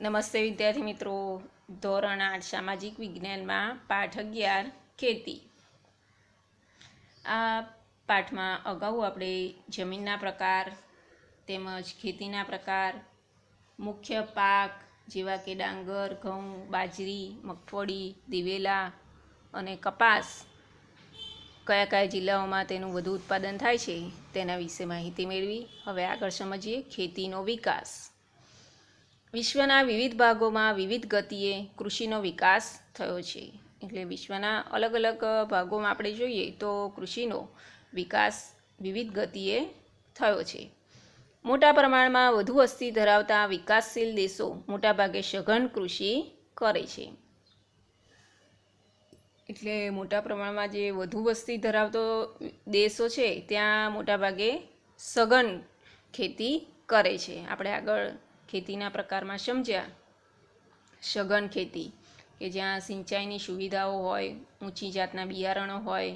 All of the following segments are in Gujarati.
નમસ્તે વિદ્યાર્થી મિત્રો. ધોરણ 8 સામાજિક વિજ્ઞાનમાં પાઠ 11 ખેતી. આ પાઠમાં અગાઉ આપણે જમીનના પ્રકાર તેમજ ખેતીના પ્રકાર, મુખ્ય પાક જેવા કે ડાંગર, ઘઉં, બાજરી, મગફળી, દિવેલા અને કપાસ કયા કયા જિલ્લાઓમાં તેનું વધુ ઉત્પાદન થાય છે તેના વિશે માહિતી મેળવી. હવે આગળ સમજીએ ખેતીનો વિકાસ. વિશ્વના વિવિધ ભાગોમાં વિવિધ ગતિએ કૃષિનો વિકાસ થયો છે. એટલે વિશ્વના અલગ અલગ ભાગોમાં આપણે જોઈએ તો કૃષિનો વિકાસ વિવિધ ગતિએ થયો છે. મોટા પ્રમાણમાં વધુ વસ્તી ધરાવતા વિકાસશીલ દેશો મોટાભાગે સઘન કૃષિ કરે છે. એટલે મોટા પ્રમાણમાં જે વધુ વસ્તી ધરાવતો દેશો છે ત્યાં મોટાભાગે સઘન ખેતી કરે છે. આપણે આગળ ખેતીના પ્રકારમાં સમજ્યા સઘન ખેતી કે જ્યાં સિંચાઈની સુવિધાઓ હોય, ઊંચી જાતના બિયારણો હોય,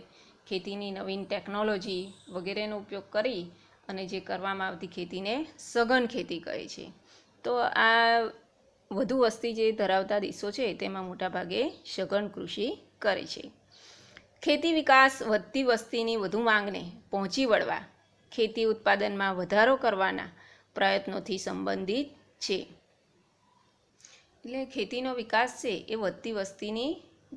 ખેતીની નવીન ટેકનોલોજી વગેરેનો ઉપયોગ કરી અને જે કરવામાં આવતી ખેતીને સઘન ખેતી કહે છે. તો આ વધુ વસ્તી જે ધરાવતા દેશો છે તેમાં મોટાભાગે સઘન કૃષિ કરે છે. ખેતી વિકાસ વધતી વસ્તીની વધુ માંગને પહોંચી વળવા ખેતી ઉત્પાદનમાં વધારો કરવાના પ્રયત્નોથી સંબંધિત છે. એટલે ખેતીનો વિકાસ છે એ વધતી વસ્તીની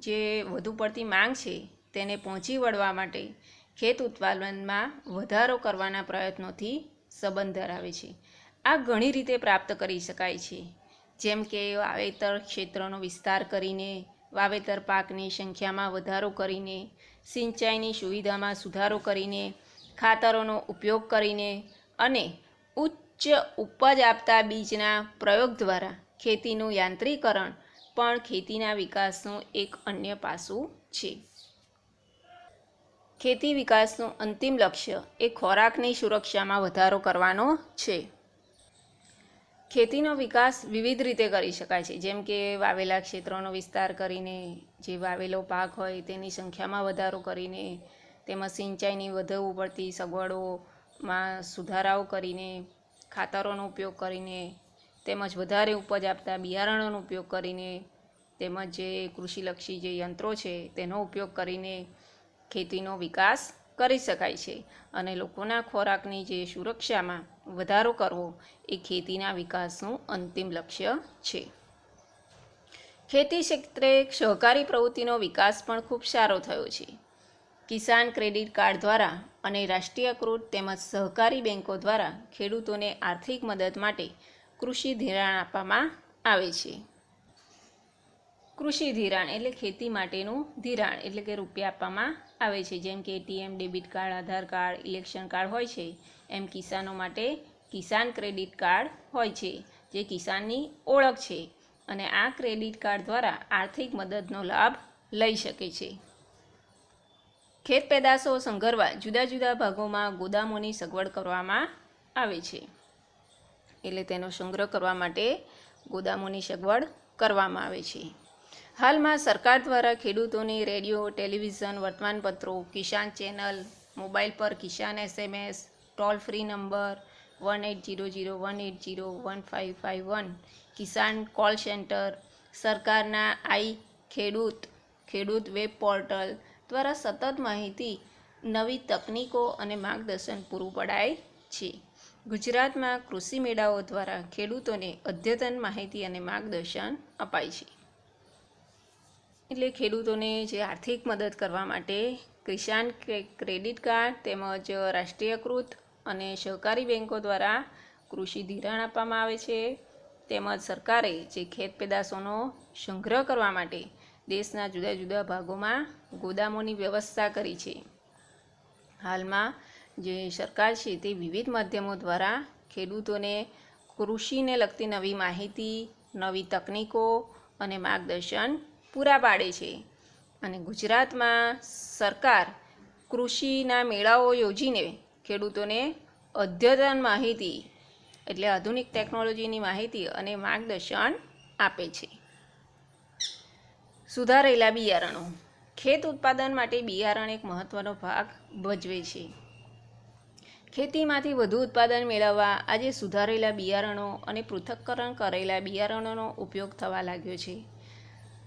જે વધુ પડતી માંગ છે તેને પહોંચી વળવા માટે ખેત ઉત્પાદનમાં વધારો કરવાના પ્રયત્નોથી સંબંધ ધરાવે છે. આ ઘણી રીતે પ્રાપ્ત કરી શકાય છે, જેમ કે વાવેતર ક્ષેત્રનો વિસ્તાર કરીને, વાવેતર પાકની સંખ્યામાં વધારો કરીને, સિંચાઈની સુવિધામાં સુધારો કરીને, ખાતરોનો ઉપયોગ કરીને અને ઉચ્ચ ઉપજ આપતા બીજના પ્રયોગ દ્વારા ખેતીનું યાંત્રિકરણ પણ ખેતીના વિકાસનું એક અન્ય પાસું છે. ખેતી વિકાસનું અંતિમ લક્ષ્ય એ ખોરાકની સુરક્ષામાં વધારો કરવાનો છે. ખેતીનો વિકાસ વિવિધ રીતે કરી શકાય છે, જેમ કે વાવેલા ક્ષેત્રોનો વિસ્તાર કરીને, જે વાવેલો પાક હોય તેની સંખ્યામાં વધારો કરીને, તેમજ સિંચાઈની વધુ પડતી સગવડોમાં સુધારાઓ કરીને, ખાતરોનો ઉપયોગ કરીને, તેમજ વધારે ઉપજ આપતા બિયારણોનો ઉપયોગ કરીને, તેમજ જે કૃષિલક્ષી જે યંત્રો છે તેનો ઉપયોગ કરીને ખેતીનો વિકાસ કરી શકાય છે. અને લોકોના ખોરાકની જે સુરક્ષામાં વધારો કરવો એ ખેતીના વિકાસનું અંતિમ લક્ષ્ય છે. ખેતી ક્ષેત્રે સહકારી પ્રવૃત્તિનો વિકાસ પણ ખૂબ સારો થયો છે. કિસાન ક્રેડિટ કાર્ડ દ્વારા અને રાષ્ટ્રીયકૃત તેમજ સહકારી બેન્કો દ્વારા ખેડૂતોને આર્થિક મદદ માટે કૃષિ ધિરાણ આપવામાં આવે છે. કૃષિ ધિરાણ એટલે ખેતી માટેનું ધિરાણ, એટલે કે રૂપિયા આપવામાં આવે છે. જેમ કે એટીએમ, ડેબિટ કાર્ડ, આધાર કાર્ડ, ઇલેક્શન કાર્ડ હોય છે, એમ કિસાનો માટે કિસાન ક્રેડિટ કાર્ડ હોય છે, જે કિસાનની ઓળખ છે અને આ ક્રેડિટ કાર્ડ દ્વારા આર્થિક મદદનો લાભ લઈ શકે છે. ખેત પેદાશો સંગ્રહવા જુદા જુદા ભાગોમાં ગોદામોની સગવડ કરવામાં આવે છે. એટલે તેનો સંગ્રહ કરવા માટે ગોદામોની સગવડ કરવામાં આવે છે. હાલમાં સરકાર દ્વારા ખેડૂતોને રેડિયો, ટેલિવિઝન, વર્તમાનપત્રો, કિસાન ચેનલ, મોબાઈલ પર કિસાન SMS, ટોલ ફ્રી નંબર 180018015551, કિસાન કોલ સેન્ટર, સરકારના ખેડૂત વેબ પોર્ટલ દ્વારા સતત માહિતી, નવી તકનીકો અને માર્ગદર્શન પૂરું પડાય છે. ગુજરાતમાં કૃષિ મેળાઓ દ્વારા ખેડૂતોને અદ્યતન માહિતી અને માર્ગદર્શન અપાય છે. એટલે ખેડૂતોને જે આર્થિક મદદ કરવા માટે કિસાન ક્રેડિટ કાર્ડ તેમજ રાષ્ટ્રીયકૃત અને સહકારી બેન્કો દ્વારા કૃષિ ધિરાણ આપવામાં આવે છે. તેમજ સરકારે જે ખેત પેદાશોનો સંગ્રહ કરવા માટે દેશના જુદા જુદા ભાગોમાં ગોદામોની વ્યવસ્થા કરી છે. હાલમાં જે સરકાર છે તે વિવિધ માધ્યમો દ્વારા ખેડૂતોને કૃષિને લગતી નવી માહિતી, નવી તકનીકો અને માર્ગદર્શન પૂરા પાડે છે. અને ગુજરાતમાં સરકાર કૃષિના મેળાઓ યોજીને ખેડૂતોને અદ્યતન માહિતી એટલે આધુનિક ટેકનોલોજીની માહિતી અને માર્ગદર્શન આપે છે. સુધારેલા બિયારણો. ખેત ઉત્પાદન માટે બિયારણ એક મહત્ત્વનો ભાગ ભજવે છે. ખેતીમાંથી વધુ ઉત્પાદન મેળવવા આજે સુધારેલા બિયારણો અને પૃથક્કરણ કરેલા બિયારણોનો ઉપયોગ થવા લાગ્યો છે.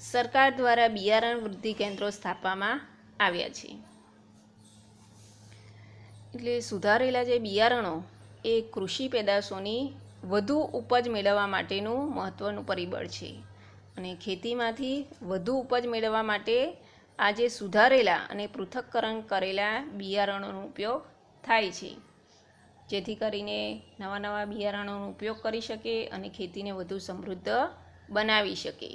સરકાર દ્વારા બિયારણ વૃદ્ધિ કેન્દ્રો સ્થાપવામાં આવ્યા છે. એટલે સુધારેલા જે બિયારણો એ કૃષિ પેદાશોની વધુ ઉપજ મેળવવા માટેનું મહત્ત્વનું પરિબળ છે અને ખેતીમાંથી વધુ ઉપજ મેળવવા માટે આજે સુધારેલા અને પૃથક્કરણ કરેલા બિયારણોનો ઉપયોગ થાય છે, જેથી કરીને નવા નવા બિયારણોનો ઉપયોગ કરી શકે અને ખેતીને વધુ સમૃદ્ધ બનાવી શકે.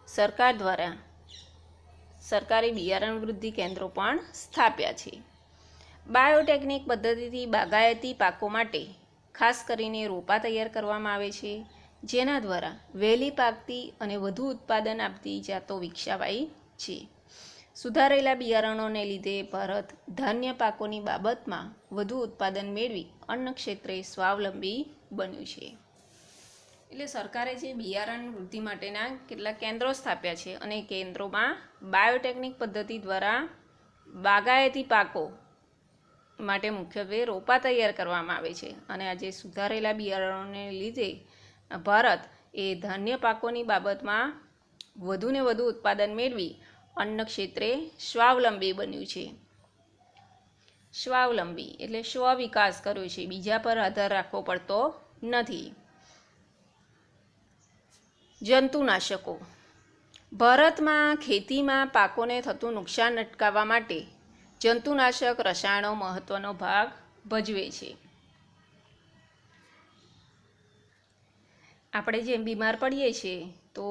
સરકાર દ્વારા સરકારી બિયારણ વૃદ્ધિ કેન્દ્રો પણ સ્થાપ્યા છે. બાયોટેકનિક પદ્ધતિથી બાગાયતી પાકો માટે ખાસ કરીને રોપા તૈયાર કરવામાં આવે છે, જેના દ્વારા વહેલી પાકતી અને વધુ ઉત્પાદન આપતી જાતો વિકસાવાઈ છે. સુધારેલા બિયારણોને લીધે ભારત ધાન્ય પાકોની બાબતમાં વધુ ઉત્પાદન મેળવી અન્ન ક્ષેત્રે સ્વાવલંબી બન્યું છે. એટલે સરકારે જે બિયારણ વૃદ્ધિ માટેના કેટલાક કેન્દ્રો સ્થાપ્યા છે અને કેન્દ્રોમાં બાયોટેકનિક પદ્ધતિ દ્વારા બાગાયતી પાકો માટે મુખ્યત્વે રોપા તૈયાર કરવામાં આવે છે અને આજે સુધારેલા બિયારણોને લીધે ભારત એ ધાન્ય પાકોની બાબતમાં વધુને વધુ ઉત્પાદન મેળવી અન્ન ક્ષેત્રે સ્વાવલંબી બન્યું છે. સ્વાવલંબી એટલે સ્વ વિકાસ કર્યો છે, બીજા પર આધાર રાખવો પડતો નથી. જંતુનાશકો. ભારતમાં ખેતીમાં પાકોને થતું નુકસાન અટકાવવા માટે જંતુનાશક રસાયણો મહત્ત્વનો ભાગ ભજવે છે. આપણે જેમ બીમાર પડીએ છીએ તો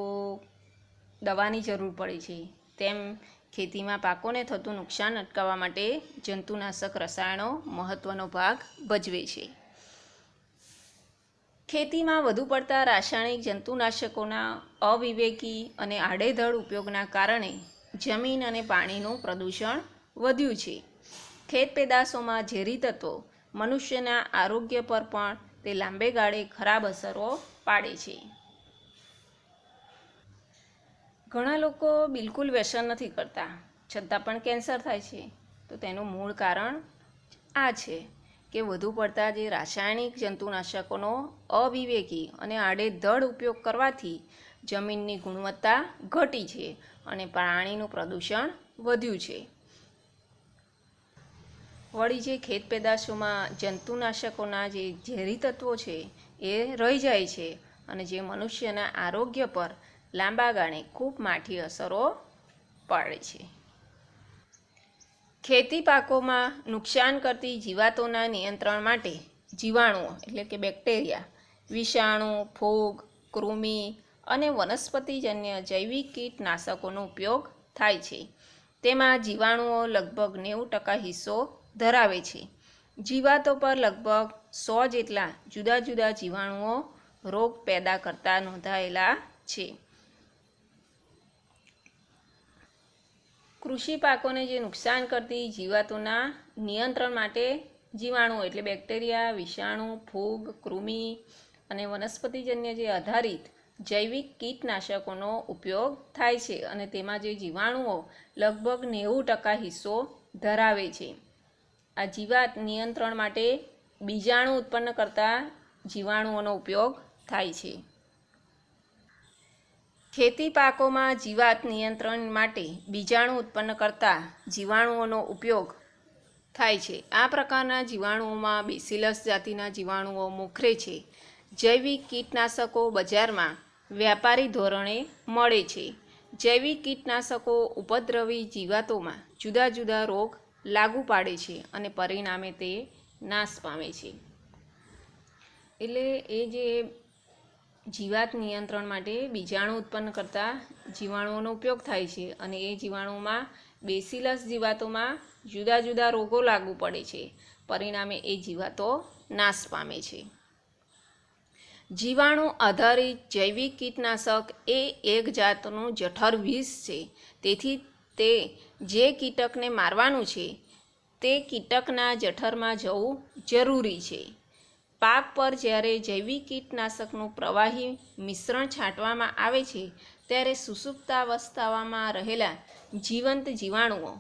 દવાની જરૂર પડે છે, તેમ ખેતીમાં પાકોને થતું નુકસાન અટકાવવા માટે જંતુનાશક રસાયણો મહત્ત્વનો ભાગ ભજવે છે. ખેતીમાં વધુ પડતા રાસાયણિક જંતુનાશકોના અવિવેકી અને આડેધડ ઉપયોગના કારણે જમીન અને પાણીનું પ્રદૂષણ વધ્યું છે. ખેત પેદાશોમાં ઝેરી તત્વો મનુષ્યના આરોગ્ય પર પણ તે લાંબે ગાળે ખરાબ અસરો પાડે છે. ઘણા લોકો બિલકુલ વ્યસન નથી કરતા છતાં પણ કેન્સર થાય છે. તો તેનું મૂળ કારણ આ છે કે વધુ પડતા જે રાસાયણિક જંતુનાશકોનો અવિવેકી અને આડેધડ ઉપયોગ કરવાથી જમીનની ગુણવત્તા ઘટી છે અને પાણીનું પ્રદૂષણ વધ્યું છે. વળી જે ખેત પેદાશોમાં જંતુનાશકોના જે ઝેરી તત્વો છે એ રહી જાય છે અને જે મનુષ્યના આરોગ્ય પર લાંબા ગાળે ખૂબ માઠી અસરો પાડે છે. ખેતી પાકોમાં નુકસાન કરતી જીવાતોના નિયંત્રણ માટે જીવાણુઓ એટલે કે બેક્ટેરિયા, વિષાણુ, ફૂગ, કૃમિ અને વનસ્પતિજન્ય જૈવિક કીટનાશકોનો ઉપયોગ થાય છે. તેમાં જીવાણુઓ લગભગ 90% હિસ્સો ધરાવે છે. જીવાતો પર લગભગ 100 જેટલા જુદા જુદા જીવાણુઓ રોગ પેદા કરતા નોંધાયેલા છે. કૃષિ પાકોને જે નુકસાન કરતી જીવાતોના નિયંત્રણ માટે જીવાણુઓ એટલે બેક્ટેરિયા, વિષાણુ, ફૂગ, કૃમિ અને વનસ્પતિજન્ય જે આધારિત જૈવિક કીટનાશકોનો ઉપયોગ થાય છે અને તેમાં જે જીવાણુઓ લગભગ 90% હિસ્સો ધરાવે છે. આ જીવાત નિયંત્રણ માટે બીજાણુ ઉત્પન્ન કરતા જીવાણુઓનો ઉપયોગ થાય છે. ખેતી પાકોમાં જીવાત નિયંત્રણ માટે બીજાણુ ઉત્પન્ન કરતા જીવાણુઓનો ઉપયોગ થાય છે. આ પ્રકારના જીવાણુઓમાં બેસિલસ જાતિના જીવાણુઓ મોખરે છે. જૈવિક કીટનાશકો બજારમાં વ્યાપારી ધોરણે મળે છે. જૈવિક કીટનાશકો ઉપદ્રવી જીવાતોમાં જુદા જુદા રોગ લાગુ પાડે છે અને પરિણામે તે નાશ પામે છે. એટલે એ જે જીવાત નિયંત્રણ માટે બીજાણુ ઉત્પન્ન કરતા જીવાણુઓનો ઉપયોગ થાય છે અને એ જીવાણુમાં બેસિલસ જીવાતોમાં જુદા જુદા રોગો લાગુ પડે છે, પરિણામે એ જીવાતો નાશ પામે છે. જીવાણુ આધારિત જૈવિક કીટનાશક એ એક જાતનું જઠર વિષ છે. તેથી તે જે કીટકને મારવાનું છે તે કીટકના જઠરમાં જવું જરૂરી છે. પાક પર જ્યારે જૈવિક કીટનાશકનું પ્રવાહી મિશ્રણ છાંટવામાં આવે છે ત્યારે સુષુપ્તાવસ્થામાં રહેલા જીવંત જીવાણુઓ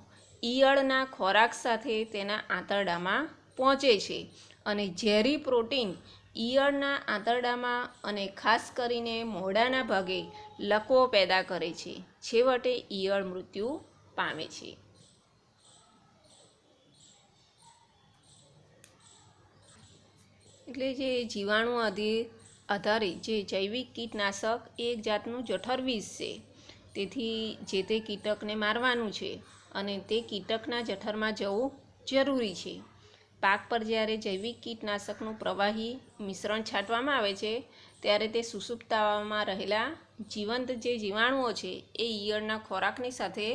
ઈયળના ખોરાક સાથે તેના આંતરડામાં પહોંચે છે અને ઝેરી પ્રોટીન ઈયળના આંતરડામાં અને ખાસ કરીને મોઢાના ભાગે લકવો પેદા કરે છે. છેવટે ઈયળ મૃત્યુ પામે છે. એટલે જે જીવાણુ આધારિત જે જૈવિક કીટનાશક એ એક જાતનું જઠર વિષ છે. તેથી જે તે કીટકને મારવાનું છે અને તે કીટકના જઠરમાં જવું જરૂરી છે. પાક પર જ્યારે જૈવિક કીટનાશકનું પ્રવાહી મિશ્રણ છાંટવામાં આવે છે ત્યારે તે સુષુપ્તામાં રહેલા જીવંત જે જીવાણુઓ છે એ ઈયળના ખોરાકની સાથે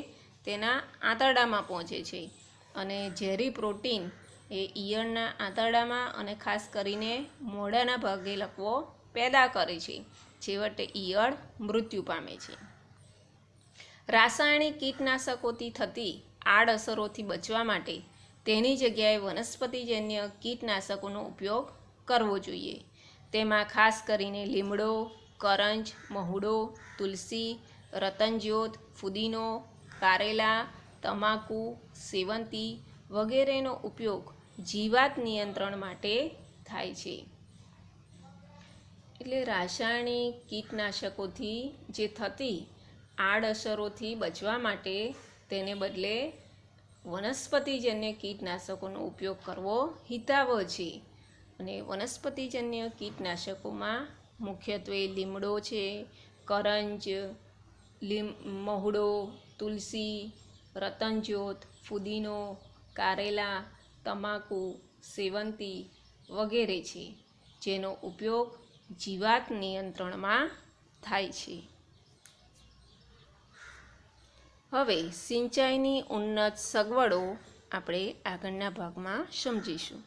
તેના આંતરડામાં પહોંચે છે અને ઝેરી પ્રોટીન એ ઈયળના આંતરડામાં અને ખાસ કરીને મોઢાના ભાગે લકવો પેદા કરે છે. છેવટે ઈયળ મૃત્યુ પામે છે. રાસાયણિક કીટનાશકોથી થતી આડઅસરોથી બચવા માટે તેની જગ્યાએ વનસ્પતિજન્ય કીટનાશકોનો ઉપયોગ કરવો જોઈએ. તેમાં ખાસ કરીને લીમડો, કરંજ, મહુડો, તુલસી, રતનજ્યોત, ફુદીનો, કારેલા, તમાકુ, સેવંતી વગેરેનો ઉપયોગ જીવાત નિયંત્રણ માટે થાય છે. એટલે રાસાયણિક કીટનાશકોથી જે થતી આડઅસરોથી બચવા માટે તેને બદલે વનસ્પતિજન્ય કીટનાશકોનો ઉપયોગ કરવો હિતાવહ છે. અને વનસ્પતિજન્ય કીટનાશકોમાં મુખ્યત્વે લીમડો છે, કરંજ, મહુડો, તુલસી, રતનજ્યોત, ફુદીનો, કારેલા, તમાકુ, સેવંતી વગેરે છે, જેનો ઉપયોગ જીવાત નિયંત્રણમાં થાય છે. હવે સિંચાઈની ઉન્નત સગવડો આપણે આગળના ભાગમાં સમજીશું.